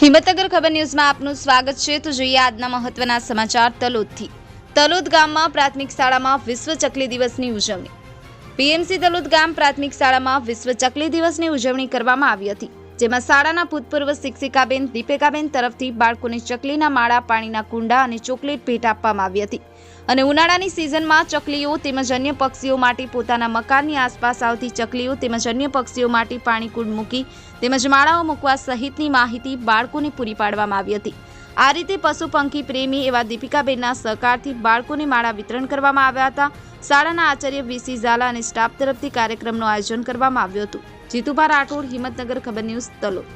હિંમતનગર ખબર ન્યૂઝમાં આપનું સ્વાગત છે। તો જોઈએ આજના મહત્વના સમાચાર તલોદથી। તલોદ ગામમાં પ્રાથમિક શાળામાં વિશ્વ ચકલી દિવસની ઉજવણી। પીએમસી તલોદ ગામ પ્રાથમિક શાળામાં વિશ્વ ચકલી દિવસની ઉજવણી કરવામાં આવી હતી, જેમાં શાળાના ભૂતપૂર્વ શિક્ષિકાબેન દીપિકાબેન તરફથી બાળકોને ચકલીના માળા, પાણીના કુંડા અને ચોકલેટ ભેટ આપવામાં આવી હતી અને ઉનાળાની સિઝનમાં ચકલીઓ તેમજ અન્ય પક્ષીઓ માટે પોતાના મકાનની આસપાસ આવતી ચકલીઓ તેમજ અન્ય પક્ષીઓ માટે પાણી કુંડ મૂકી તેમજ માળાઓ મૂકવા સહિતની માહિતી બાળકોને પૂરી પાડવામાં આવી હતી। આ રીતે પશુ પંખી પ્રેમી એવા દીપિકાબેનના સહકારથી બાળકોને માળા વિતરણ કરવામાં આવ્યા હતા। શાળાના આચાર્ય વીસી ઝાલા અને સ્ટાફ તરફથી કાર્યક્રમનું આયોજન કરવામાં આવ્યું હતું। જીતુભા રાઠોડ, હિંમતનગર ખબર ન્યૂઝ, તલોદ।